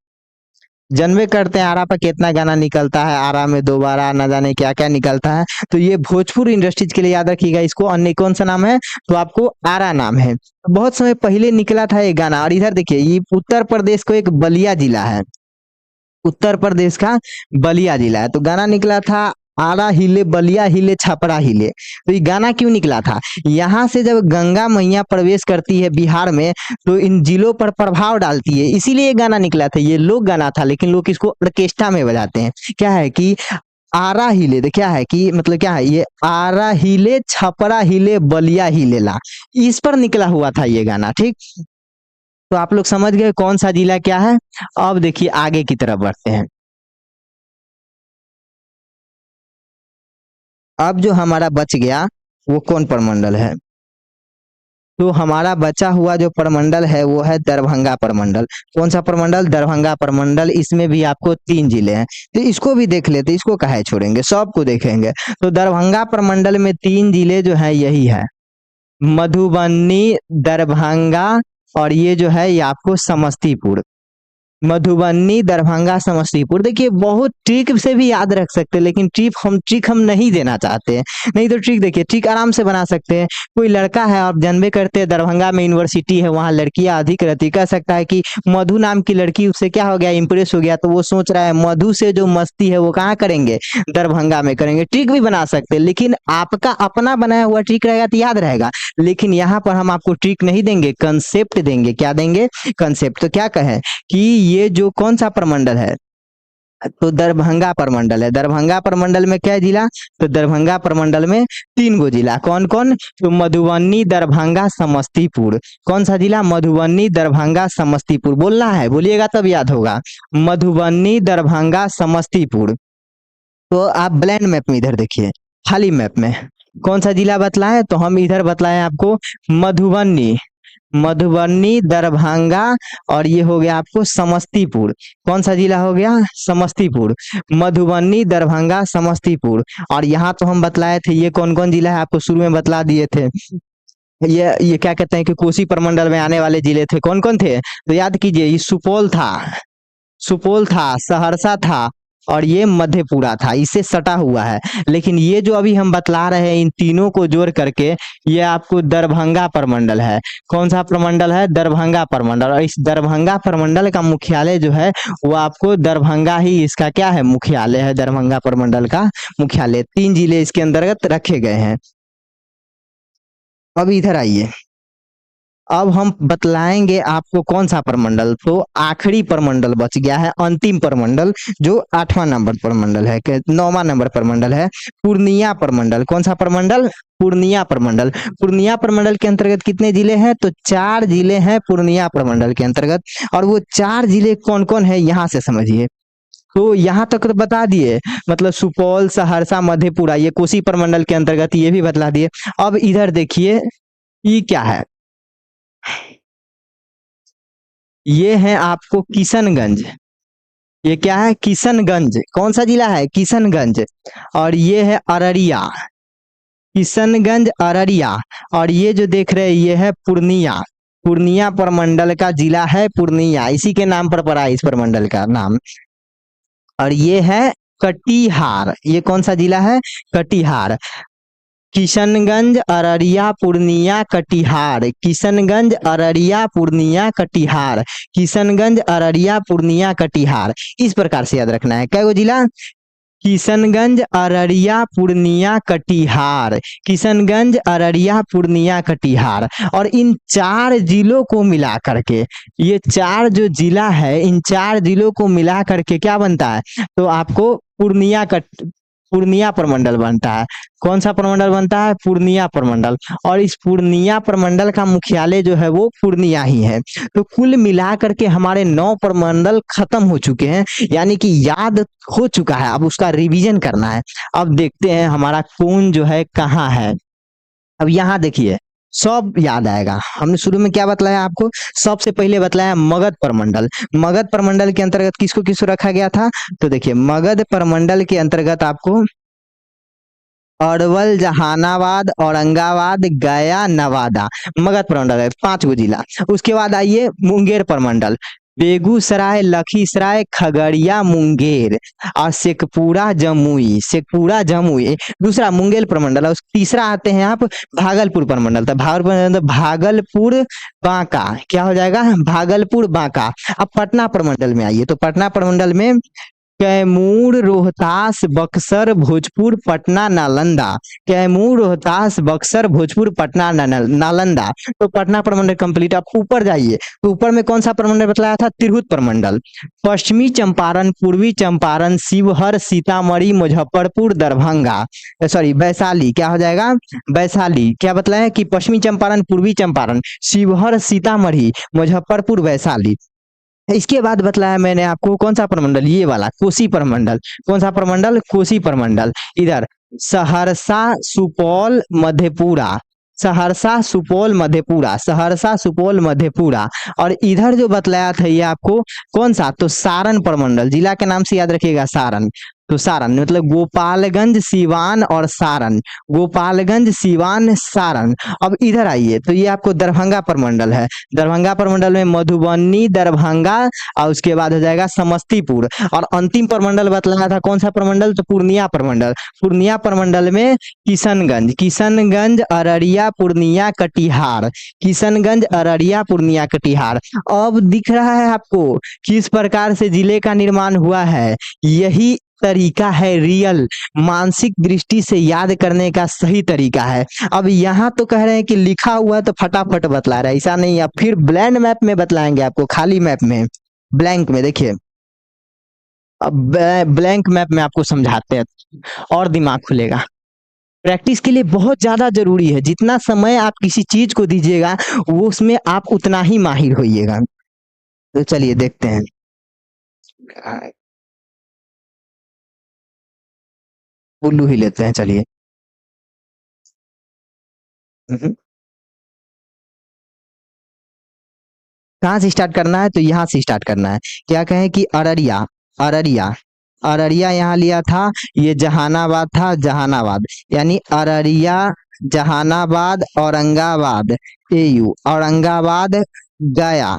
जनवे करते हैं आरा पर कितना गाना निकलता है, आरा में दोबारा न जाने क्या क्या निकलता है। तो ये भोजपुर इंडस्ट्रीज के लिए याद रखिएगा इसको। अन्य कौन सा नाम है, तो आपको आरा नाम है। बहुत समय पहले निकला था ये गाना। और इधर देखिए, ये उत्तर प्रदेश को एक बलिया जिला है, उत्तर प्रदेश का बलिया जिला है। तो गाना निकला था आरा हिले बलिया हिले छपरा हिले। तो ये गाना क्यों निकला था, यहाँ से जब गंगा मैया प्रवेश करती है बिहार में तो इन जिलों पर प्रभाव डालती है, इसीलिए ये गाना निकला था। ये लोक गाना था लेकिन लोग इसको ऑर्केस्ट्रा में बजाते हैं। क्या है कि आरा हिले, तो क्या है कि मतलब क्या है, ये आरा हिले छपरा हिले बलिया हिले ला, इस पर निकला हुआ था ये गाना। ठीक, तो आप लोग समझ गए कौन सा जिला क्या है। अब देखिए आगे की तरफ बढ़ते हैं। अब जो हमारा बच गया वो कौन प्रमंडल है, तो हमारा बचा हुआ जो प्रमंडल है वो है दरभंगा प्रमंडल। कौन सा प्रमंडल, दरभंगा प्रमंडल। इसमें भी आपको 3 जिले हैं, तो इसको भी देख लेते, इसको काहे छोड़ेंगे, सबको देखेंगे। तो दरभंगा प्रमंडल में 3 जिले जो है यही है, मधुबनी, दरभंगा और ये जो है ये आपको समस्तीपुर। मधुबनी, दरभंगा, समस्तीपुर। देखिए बहुत ट्रिक से भी याद रख सकते हैं, लेकिन ट्रिक हम नहीं देना चाहते हैं। नहीं तो ट्रिक देखिए, ट्रिक आराम से बना सकते हैं। कोई लड़का है, आप जानबे करते हैं दरभंगा में यूनिवर्सिटी है, वहां लड़कियां अधिक रहती, कह सकता है कि मधु नाम की लड़की उससे क्या हो गया, इंप्रेस हो गया, तो वो सोच रहा है मधु से जो मस्ती है वो कहाँ करेंगे, दरभंगा में करेंगे। ट्रिक भी बना सकते हैं, लेकिन आपका अपना बनाया हुआ ट्रिक रहेगा तो याद रहेगा। लेकिन यहाँ पर हम आपको ट्रिक नहीं देंगे, कंसेप्ट देंगे। क्या देंगे, कंसेप्ट। तो क्या कहें कि ये जो कौन सा प्रमंडल है, तो दरभंगा प्रमंडल है। दरभंगा प्रमंडल में क्या जिला, तो दरभंगा प्रमंडल में 3 गो जिला। कौन कौन, तो मधुबनी, दरभंगा, समस्तीपुर। कौन सा जिला, मधुबनी, दरभंगा, समस्तीपुर। बोलना है, बोलिएगा तब याद होगा। मधुबनी, दरभंगा, समस्तीपुर। तो आप ब्लैंड मैप में इधर देखिए, खाली मैप में कौन सा जिला बतलाए, तो हम इधर बतलाए आपको मधुबनी, मधुबनी, दरभंगा और ये हो गया आपको समस्तीपुर। कौन सा जिला हो गया, समस्तीपुर। मधुबनी, दरभंगा, समस्तीपुर। और यहाँ तो हम बतलाए थे ये कौन कौन जिला है, आपको शुरू में बतला दिए थे। ये क्या कहते हैं कि कोसी प्रमंडल में आने वाले जिले थे, कौन कौन थे, तो याद कीजिए, ये सुपौल था, सुपौल था, सहरसा था और ये मधेपुरा था, इससे सटा हुआ है। लेकिन ये जो अभी हम बतला रहे हैं इन तीनों को जोड़ करके ये आपको दरभंगा प्रमंडल है। कौन सा प्रमंडल है, दरभंगा प्रमंडल। और इस दरभंगा प्रमंडल का मुख्यालय जो है वो आपको दरभंगा ही इसका क्या है, मुख्यालय है। दरभंगा प्रमंडल का मुख्यालय, 3 जिले इसके अंतर्गत रखे गए हैं। अब इधर आइए, अब हम बतलाएंगे आपको कौन सा प्रमंडल। तो आखिरी प्रमंडल बच गया है, अंतिम प्रमंडल, जो 8वां नंबर प्रमंडल है, 9वां नंबर प्रमंडल है, पूर्णिया प्रमंडल। कौन सा प्रमंडल, पूर्णिया प्रमंडल। पूर्णिया प्रमंडल के अंतर्गत कितने जिले हैं, तो 4 जिले हैं पूर्णिया प्रमंडल के अंतर्गत। और वो 4 जिले कौन कौन है यहाँ से समझिए। तो यहाँ तक तो बता दिए, मतलब सुपौल, सहरसा, मधेपुरा, ये कोसी प्रमंडल के अंतर्गत, ये भी बतला दिए। अब इधर देखिए ये क्या है, ये है आपको किशनगंज। ये क्या है, किशनगंज। कौन सा जिला है, किशनगंज। और ये है अररिया, किशनगंज, अररिया। और ये जो देख रहे हैं ये है पूर्णिया, पूर्णिया प्रमंडल का जिला है पूर्णिया, इसी के नाम पर पड़ा है इस प्रमंडल का नाम। और ये है कटिहार। ये कौन सा जिला है, कटिहार। किशनगंज, अररिया, पूर्णिया, कटिहार। किशनगंज, अररिया, पूर्णिया, कटिहार। किशनगंज, अररिया, पूर्णिया, कटिहार। इस प्रकार से याद रखना है। क्या जिला, किशनगंज, अररिया, पूर्णिया, कटिहार। किशनगंज, अररिया, पूर्णिया, कटिहार। और इन 4 जिलों को मिला करके, ये 4 जो जिला है इन 4 जिलों को मिला करके क्या बनता है, तो आपको पूर्णिया प्रमंडल बनता है। कौन सा प्रमंडल बनता है, पूर्णिया प्रमंडल। और इस पूर्णिया प्रमंडल का मुख्यालय जो है वो पूर्णिया ही है। तो कुल मिलाकर के हमारे 9 प्रमंडल खत्म हो चुके हैं, यानी कि याद हो चुका है, अब उसका रिवीजन करना है। अब देखते हैं हमारा कौन जो है कहाँ है। अब यहाँ देखिए सब याद आएगा। हमने शुरू में क्या बतलाया आपको, सबसे पहले बतलाया मगध प्रमंडल। मगध प्रमंडल के अंतर्गत किसको किसको रखा गया था, तो देखिए मगध प्रमंडल के अंतर्गत आपको अरवल, जहानाबाद, औरंगाबाद, गया, नवादा, मगध प्रमंडल है, 5 गो जिला। उसके बाद आइए मुंगेर प्रमंडल। बेगूसराय, लखीसराय, खगड़िया, मुंगेर और शेखपुरा, जमुई। शेखपुरा, जमुई दूसरा मुंगेर प्रमंडल। और तीसरा आते हैं आप भागलपुर प्रमंडल। तो भागलपुर बांका, क्या हो जाएगा? भागलपुर बांका। अब पटना प्रमंडल में आइए, तो पटना प्रमंडल में कैमूर, रोहतास, बक्सर, भोजपुर, पटना, नालंदा। कैमूर, रोहतास, बक्सर, भोजपुर, पटना, नालंदा। तो पटना प्रमंडल कंप्लीट। आप ऊपर जाइए, तो ऊपर में कौन सा प्रमंडल बतलाया था? तिरहुत प्रमंडल। पश्चिमी चंपारण, पूर्वी चंपारण, शिवहर, सीतामढ़ी, मुजफ्फरपुर, दरभंगा, सॉरी वैशाली, क्या हो जाएगा? वैशाली। क्या बतलाया कि पश्चिमी चंपारण, पूर्वी चंपारण, शिवहर, सीतामढ़ी, मुजफ्फरपुर, वैशाली। इसके बाद बतलाया मैंने आपको कौन सा प्रमंडल? ये वाला कोसी प्रमंडल। कौन सा प्रमंडल? कोसी प्रमंडल। इधर सहरसा, सुपौल, मधेपुरा। सहरसा, सुपौल, मधेपुरा। सहरसा, सुपौल, मधेपुरा। और इधर जो बतलाया था ये आपको कौन सा? तो सारण प्रमंडल। जिला के नाम से याद रखिएगा, सारण। तो सारण मतलब गोपालगंज, सीवान और सारण। गोपालगंज, सीवान, सारण। अब इधर आइए, तो ये आपको दरभंगा प्रमंडल है। दरभंगा प्रमंडल में मधुबनी, दरभंगा और उसके बाद हो जाएगा समस्तीपुर। और अंतिम प्रमंडल बतलाया था कौन सा प्रमंडल? तो पूर्णिया प्रमंडल। पूर्णिया प्रमंडल में किशनगंज, किशनगंज, अररिया, पूर्णिया, कटिहार। किशनगंज, अररिया, पूर्णिया, कटिहार। अब दिख रहा है आपको किस प्रकार से जिले का निर्माण हुआ है? यही तरीका है रियल, मानसिक दृष्टि से याद करने का सही तरीका है। अब यहाँ तो कह रहे हैं कि लिखा हुआ तो फटाफट बतला रहा है, ऐसा नहीं है। अब फिर ब्लैंक मैप में बतलाएंगे आपको, खाली मैप में, ब्लैंक में। देखिए अब ब्लैंक मैप में आपको समझाते हैं और दिमाग खुलेगा। प्रैक्टिस के लिए बहुत ज्यादा जरूरी है। जितना समय आप किसी चीज को दीजिएगा वो उसमें आप उतना ही माहिर होइएगा। तो चलिए देखते हैं। उल्लू ही लेते हैं, चलिए। कहाँ से स्टार्ट करना है? तो यहाँ से स्टार्ट करना है। क्या कहें कि अररिया, अररिया, अररिया यहाँ लिया था। ये जहानाबाद था, जहानाबाद। यानी अररिया, जहानाबाद, औरंगाबाद, एयू, औरंगाबाद, गया,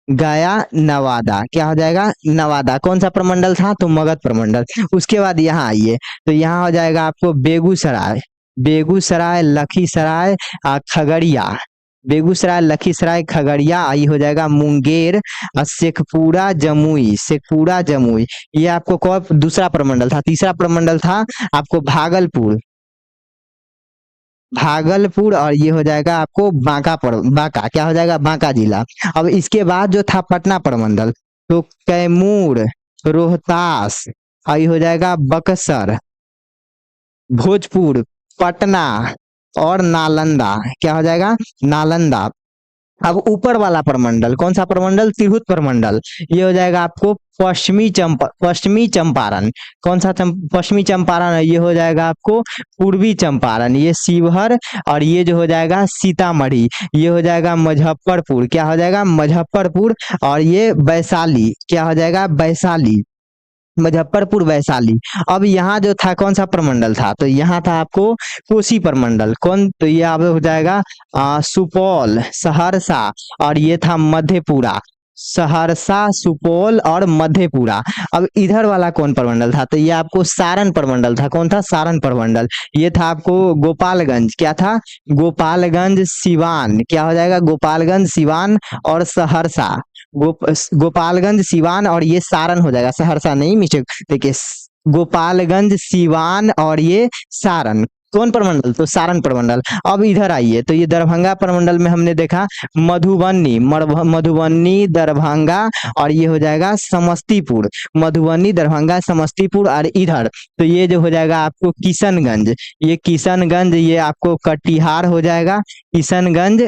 गया, नवादा। क्या हो जाएगा? नवादा। कौन सा प्रमंडल था? तो मगध प्रमंडल। उसके बाद यहाँ आइए, तो यहाँ हो जाएगा आपको बेगूसराय, बेगूसराय, लखीसराय, खगड़िया। बेगूसराय, लखीसराय, खगड़िया। आई हो जाएगा मुंगेर, शेखपुरा, जमुई। शेखपुरा, जमुई। ये आपको कौन दूसरा प्रमंडल था? तीसरा प्रमंडल था आपको भागलपुर, भागलपुर। और ये हो जाएगा आपको बांका, बांका। क्या हो जाएगा? बांका जिला। अब इसके बाद जो था पटना प्रमंडल, तो कैमूर, रोहतास, और ये हो जाएगा बक्सर, भोजपुर, पटना और नालंदा। क्या हो जाएगा? नालंदा। अब ऊपर वाला प्रमंडल कौन सा प्रमंडल? तिरहुत प्रमंडल। ये हो जाएगा आपको पश्चिमी चंपारण। कौन सा पश्चिमी चंपारण है? ये हो जाएगा आपको पूर्वी चंपारण। ये शिवहर। और ये जो हो जाएगा सीतामढ़ी। ये हो जाएगा मुजफ्फरपुर। क्या हो जाएगा? मुजफ्फरपुर। और ये वैशाली। क्या हो जाएगा? वैशाली। मुजफ्फरपुर, वैशाली। अब यहाँ जो था कौन सा प्रमंडल था? तो यहाँ था आपको कोसी प्रमंडल। कौन? तो ये अब हो जाएगा सुपौल, सहरसा। और ये था मधेपुरा। सहरसा, सुपौल और मधेपुरा। अब इधर वाला कौन प्रमंडल था? तो ये आपको सारण प्रमंडल था। कौन था? सारण प्रमंडल। ये था आपको गोपालगंज। क्या था? गोपालगंज, सिवान। क्या हो जाएगा? गोपालगंज, सिवान और सहरसा। गोपालगंज, सिवान और ये सारण हो जाएगा, सहरसा नहीं, मिस्टेक। देखिए गोपालगंज, सिवान और ये सारण। कौन प्रमंडल? तो सारण प्रमंडल। अब इधर आइए, तो ये दरभंगा प्रमंडल में हमने देखा मधुबनी, मधुबनी, दरभंगा और ये हो जाएगा समस्तीपुर। मधुबनी, दरभंगा, समस्तीपुर। और इधर तो ये जो हो जाएगा आपको किशनगंज। ये किशनगंज, ये आपको कटिहार हो जाएगा। किशनगंज,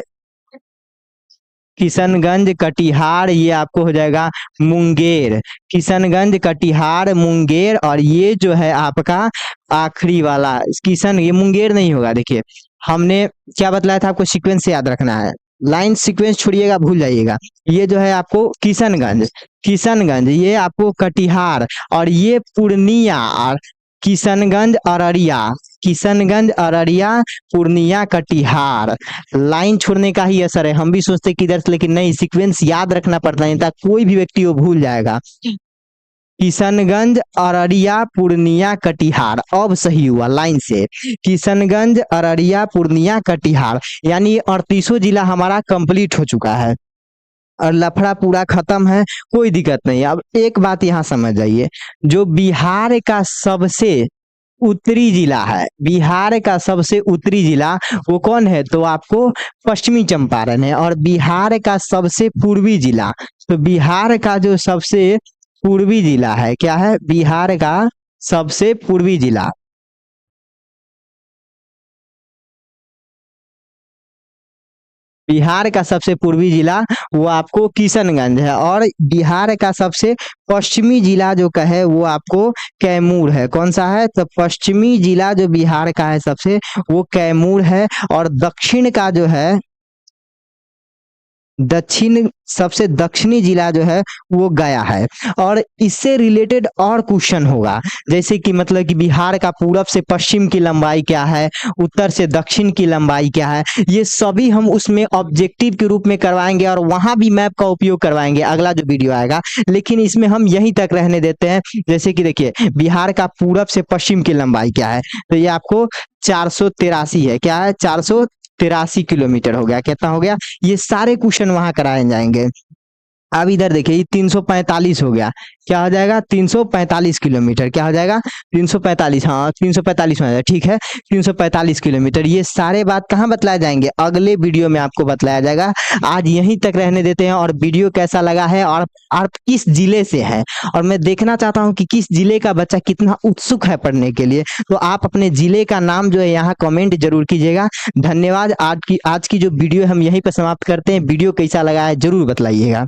किशनगंज, कटिहार। ये आपको हो जाएगा मुंगेर। किशनगंज, कटिहार, मुंगेर। और ये जो है आपका आखिरी वाला किशन, ये मुंगेर नहीं होगा। देखिए हमने क्या बतलाया था आपको? सीक्वेंस से याद रखना है, लाइन सीक्वेंस छोड़िएगा, भूल जाइएगा। ये जो है आपको किशनगंज, किशनगंज। ये आपको कटिहार और ये पूर्णिया। और किशनगंज, अररिया, किशनगंज, अररिया, पूर्णिया, कटिहार। लाइन छोड़ने का ही असर है, हम भी सोचते किधर से, लेकिन नहीं, सीक्वेंस याद रखना पड़ता है, नहीं तो कोई भी व्यक्ति वो भूल जाएगा। किशनगंज, अररिया, पूर्णिया, कटिहार। अब सही हुआ लाइन से, किशनगंज, अररिया, पूर्णिया, कटिहार, यानी 38 जिला हमारा कंप्लीट हो चुका है और लफड़ा पूरा खत्म है, कोई दिक्कत नहीं। अब एक बात यहाँ समझ जाइए, जो बिहार का सबसे उत्तरी जिला है, बिहार का सबसे उत्तरी जिला वो कौन है, तो आपको पश्चिमी चंपारण है। और बिहार का सबसे पूर्वी जिला, तो बिहार का जो सबसे पूर्वी जिला है क्या है, बिहार का सबसे पूर्वी जिला, बिहार का सबसे पूर्वी जिला वो आपको किशनगंज है। और बिहार का सबसे पश्चिमी जिला जो कहे वो आपको कैमूर है। कौन सा है, तो पश्चिमी जिला जो बिहार का है सबसे, वो कैमूर है। और दक्षिण का जो है, दक्षिण सबसे दक्षिणी जिला जो है वो गया है। और इससे रिलेटेड और क्वेश्चन होगा, जैसे कि मतलब कि बिहार का पूरब से पश्चिम की लंबाई क्या है, उत्तर से दक्षिण की लंबाई क्या है, ये सभी हम उसमें ऑब्जेक्टिव के रूप में करवाएंगे और वहां भी मैप का उपयोग करवाएंगे, अगला जो वीडियो आएगा। लेकिन इसमें हम यहीं तक रहने देते हैं। जैसे कि देखिए, बिहार का पूरब से पश्चिम की लंबाई क्या है, तो ये आपको 483 है, क्या है, 483 किलोमीटर हो गया। कितना हो गया, ये सारे क्वेश्चन वहां कराए जाएंगे। अब इधर देखिए, ये 345 हो गया, क्या हो जाएगा, 345 किलोमीटर, क्या हो जाएगा, 345, हाँ 345 हो जाएगा, ठीक है, 345 किलोमीटर। ये सारे बात कहाँ बतलाए जाएंगे, अगले वीडियो में आपको बतलाया जाएगा। आज यहीं तक रहने देते हैं। और वीडियो कैसा लगा है और आप किस जिले से हैं, और मैं देखना चाहता हूँ कि किस जिले का बच्चा कितना उत्सुक है पढ़ने के लिए, तो आप अपने जिले का नाम जो है यहाँ कमेंट जरूर कीजिएगा। धन्यवाद। आज की जो वीडियो हम यहीं पर समाप्त करते हैं। वीडियो कैसा लगा है जरूर बतलाइएगा।